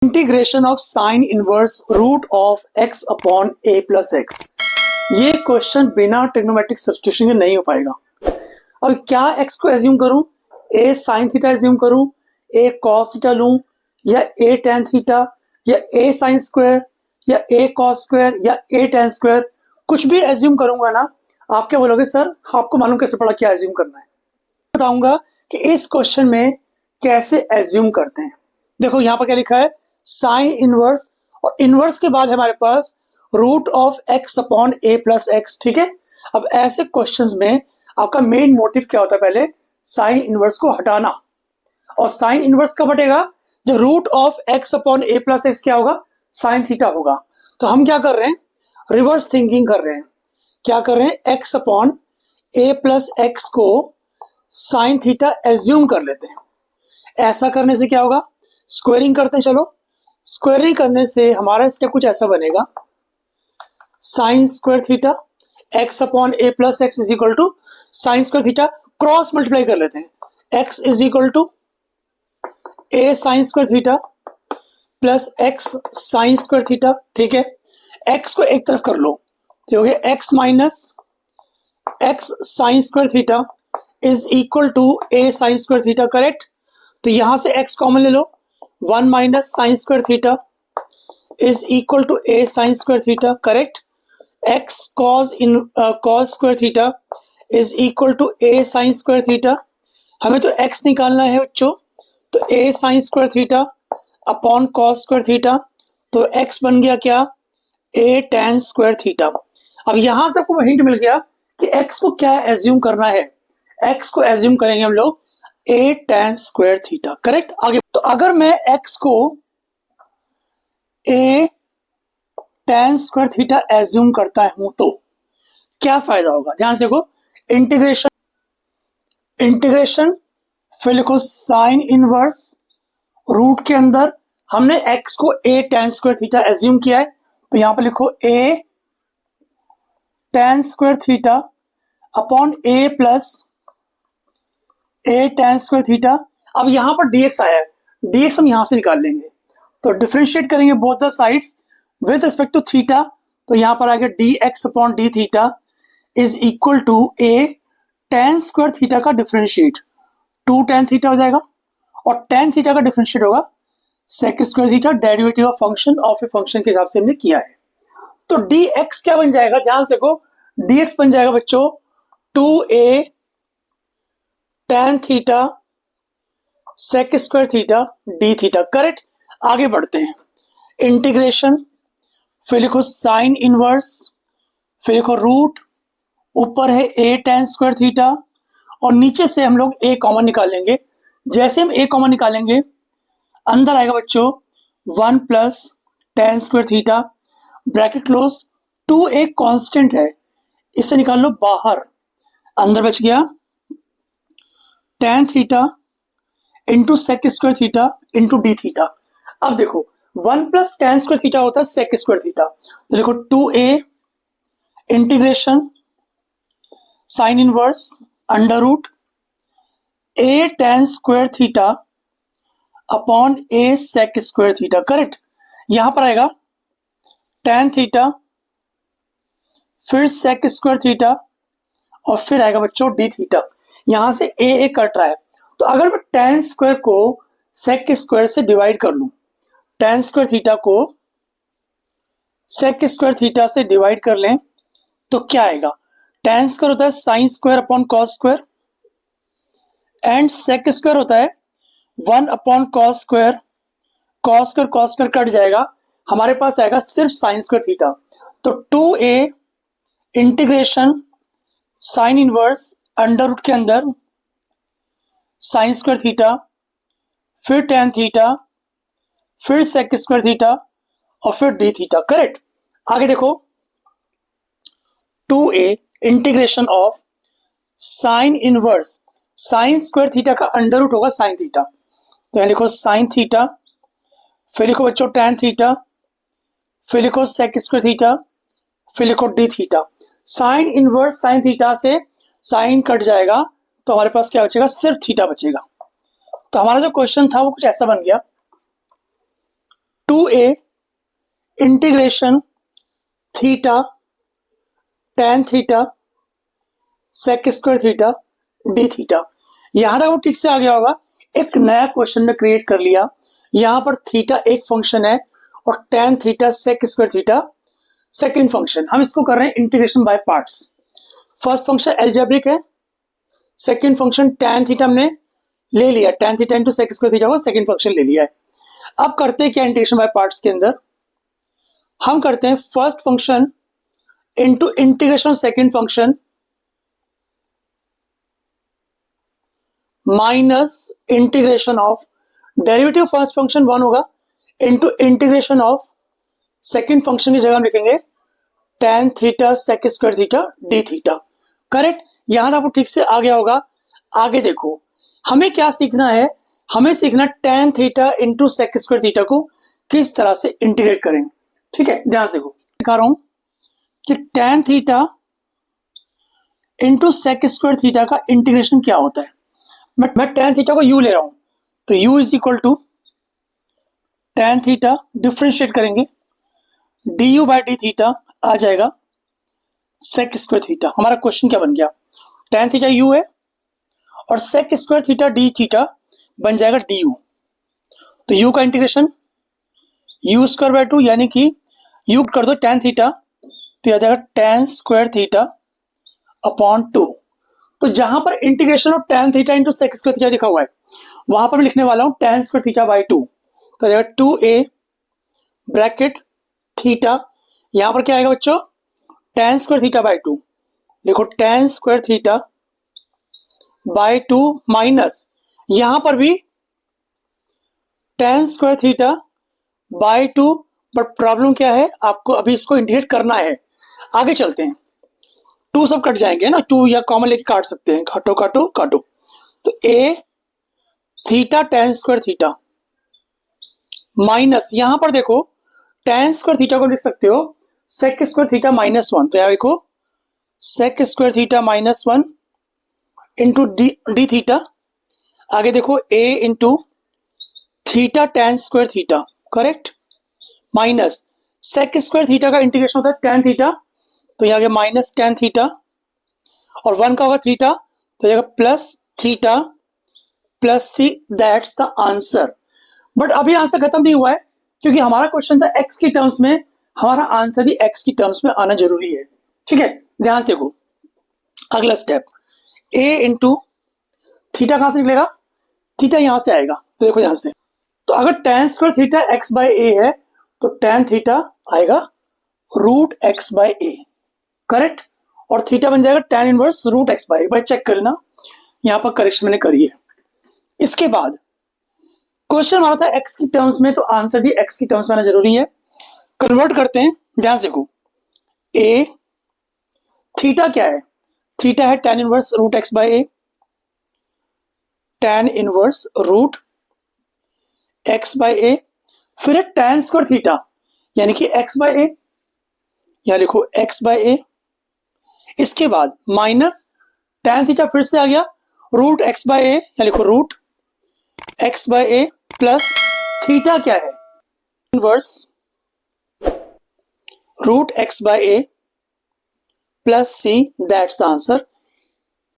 Integration of sine inverse root of x upon a plus x. ये question बिना trigonometric substitution के नहीं हो पाएगा। अब क्या एक्स को एज्यूम करूं, ए साइन थीटा एज्यूम करूं, ए कॉस थीटा लूं, या ए टेन थीटा, या ए साइन स्क्वायर, या ए कॉस स्क्वायर, या ए टेन स्क्वायर, कुछ भी एज्यूम करूंगा ना, आप क्या बोलोगे सर आपको मालूम कैसे पड़ा क्या एज्यूम करना है। बताऊंगा कि इस क्वेश्चन में कैसे एज्यूम करते हैं। देखो यहां पर क्या लिखा है, साइन इनवर्स, और इनवर्स के बाद हमारे पास root of x upon a plus x. ठीक है, अब ऐसे क्वेश्चंस में आपका मेन मोटिव क्या होता है, पहले साइन इनवर्स को हटाना। और साइन इनवर्स कब हटेगा, जब root of x upon a plus x क्या होगा, साइन थीटा होगा। तो हम क्या कर रहे हैं, रिवर्स थिंकिंग कर रहे हैं। क्या कर रहे हैं, x upon a plus x को साइन थीटा एज्यूम कर लेते हैं। ऐसा करने से क्या होगा, स्क्वेयरिंग करते हैं। चलो स्क्वेयरिंग करने से हमारा स्टेप कुछ ऐसा बनेगा, sine square theta x upon a plus x is equal to sine square theta, cross multiply कर लेते हैं, x is equal to a sine square theta plus x sine square theta. ठीक है, एक्स को एक तरफ कर लो तो हो गया x minus x sine square theta is equal to a sine square theta. Correct, तो यहां से एक्स कॉमन ले लो, one minus sine square theta is equal to a sine square theta. Correct, x cos cos square theta is equal to a sine square theta. हमें तो x निकालना है बच्चों, तो a sine square theta upon cos square theta, तो x बन गया क्या, ए टेन स्क्वायर थीटा। अब यहां से आपको हिंट मिल गया कि एक्स को क्या एज्यूम करना है, एक्स को एज्यूम करेंगे हम लोग ए टेन स्क्वायर थीटा। करेक्ट, आगे तो अगर मैं एक्स को ए टेन स्क्वायर थीटा एज्यूम करता हूं तो क्या फायदा होगा, ध्यान से देखो, इंटीग्रेशन फिर लिखो साइन इनवर्स, रूट के अंदर हमने एक्स को ए टेन स्क्वायर थीटा एज्यूम किया है, तो यहां पर लिखो ए tan square theta upon a plus A tan square theta. अब यहां पर dx आया है, dx हम यहां से निकाल लेंगे, तो डिफरेंशिएट करेंगे both the sides with respect to theta, तो यहां पर आ गया dx upon d theta is equal to a tan square theta का डिफरेंशिएट, टू टेन थीटा हो जाएगा, और टेन थीटा का डिफरेंशिएट होगा sec square theta, derivative of a function के हिसाब से हमने किया है। तो dx क्या बन जाएगा, ध्यान से देखो, dx बन जाएगा बच्चों two a tan theta sec square theta d theta. Correct, आगे बढ़ते हैं, इंटीग्रेशन फिर लिखो साइन इनवर्स, फिर लिखो रूट, ऊपर है ए टेन स्क्वायर थीटा, और नीचे से हम लोग ए कॉमन निकालेंगे। जैसे हम ए कॉमन निकालेंगे अंदर आएगा बच्चों one plus tan square theta, bracket close, two एक कांस्टेंट है इसे निकाल लो बाहर, अंदर बच गया tan theta into sec square theta into d theta. अब देखो one plus tan square theta होता है सेक स्क्वायर थीटा, तो देखो two a integration sine inverse under root a tan square theta upon a sec square theta. Correct, यहां पर आएगा ten theta फिर सेक स्क्वायर थीटा और फिर आएगा बच्चों डी थीटा। यहां से ए कट रहा है, तो अगर मैं टेन स्क्वायर को सेक स्क्वायर से डिवाइड कर लूं, टेन स्क्वायर थीटा को सेक स्क्वायर थीटा से डिवाइड कर लें तो क्या आएगा, टेन स्क्वायर होता है sine square upon cos square, and sec square होता है one upon cos square, cos square cut जाएगा, हमारे पास आएगा सिर्फ साइन स्क्वायर थीटा। तो two a integration sine inverse under root के अंदर साइन स्क्वायर थीटा फिर टेन थीटा फिर सेक स्क्वायर थीटा और फिर डी थीटा। करेक्ट, आगे देखो two a integration of sine inverse sine square theta का अंडर रूट होगा साइन थीटा, तो यहां लिखो साइन थीटा, फिर लिखो बच्चों टेन थीटा, फिर लिखो सेक स्क्वायर थीटा, फिर लिखो D theta. Sign inverse sine theta से साइन कट जाएगा तो हमारे पास क्या बचेगा, सिर्फ थीटा बचेगा। तो हमारा जो क्वेश्चन था वो कुछ ऐसा बन गया, 2a integration theta tan theta sec square theta d theta. यहां तक वो ठीक से आ गया होगा। एक नया क्वेश्चन में क्रिएट कर लिया। यहां पर थीटा एक फंक्शन है और tan theta sec square theta second function. हम इसको कर रहे हैं integration by parts. First function algebraic है, सेकंड फंक्शन tan थीटा हमने ले लिया, tan theta into sec square theta को सेकंड फंक्शन ले लिया है। अब करते हैं क्या इंटीग्रेशन बाय पार्ट्स के अंदर, हम करते हैं first function into integration second function minus integration of derivative first function 1 होगा into integration of second function की जगह हम लिखेंगे tan theta sec square theta d theta. Correct, यहां तक आपको ठीक से आ गया होगा। आगे देखो हमें क्या सीखना है, हमें सीखना tan theta into sec square theta को किस तरह से इंटीग्रेट करें। ठीक है, ध्यान से देखो दिखा रहा हूं कि tan theta into sec square theta का इंटीग्रेशन क्या होता है। मैं tan थीटा को u ले रहा हूं, तो u is equal to tan theta, differentiate करेंगे du बाय डी थीटा आ जाएगा सेक स्क्वायर थीटा। हमारा क्वेश्चन क्या बन गया, tan थीटा u है और sec square theta d theta बन जाएगा du। तो u का इंटीग्रेशन u स्क्वायर बाय 2 यानी कि u कर दो tan थीटा तो आ जाएगा tan स्क्वायर थीटा अपॉन 2। तो जहां पर integration of tan theta into sec square theta लिखा हुआ है वहां पर मैं लिखने वाला हूं tan स्क्वायर थीटा बाय 2। तो आ जाएगा 2a ब्रैकेट थीटा, यहां पर क्या आएगा बच्चों tan स्क्वायर थीटा बाय 2, देखो tan square theta by 2 minus यहां पर भी tan square theta by 2, but problem क्या है, आपको अभी इसको इंटीग्रेट करना है। आगे चलते हैं, 2 सब कट जाएंगे ना, 2 या कॉमन लेके काट सकते हैं, काटो काटो काटो। तो a theta tan square theta minus यहां पर देखो tan स्क्वायर थीटा को लिख सकते हो सेक स्क्वायर थीटा माइनस 1। तो यहां देखो sec square theta minus 1 into d theta. आगे देखो a into theta tan square theta, correct, minus sec square theta का इंटीग्रेशन होता है tan थीटा, तो यहां गया माइनस tan थीटा और 1 का होगा थीटा तो जाएगा plus theta plus c, that's the answer. But अभी आंसर खत्म नहीं हुआ है क्योंकि हमारा क्वेश्चन था x की टर्म्स में, हमारा आंसर भी x की टर्म्स में आना जरूरी है। ठीक है, ध्यान से देखो अगला स्टेप, a इंटू थीटा कहां से निकलेगा, थीटा यहां से आएगा। तो देखो यहां से, तो अगर tan square theta x by a है तो tan थीटा आएगा root x by a, correct, और थीटा बन जाएगा tan inverse root x by a। भाई चेक करना, यहां पर करेक्शन मैंने करी है। इसके बाद क्वेश्चन हमारा था x की टर्म्स में, तो आंसर भी x की टर्म्स में आना जरूरी है। कन्वर्ट करते हैं, ध्यान से देखो a थीटा क्या है, थीटा है tan inverse root x by a, tan inverse root x by a, फिर है tan स्क्वायर थीटा यानी कि x बाय a, यहां लिखो x बाय a। इसके बाद माइनस tan थीटा फिर से आ गया रूट x बाय a, यहां लिखो root x by a plus theta क्या है inverse root x by a plus c, that's the answer.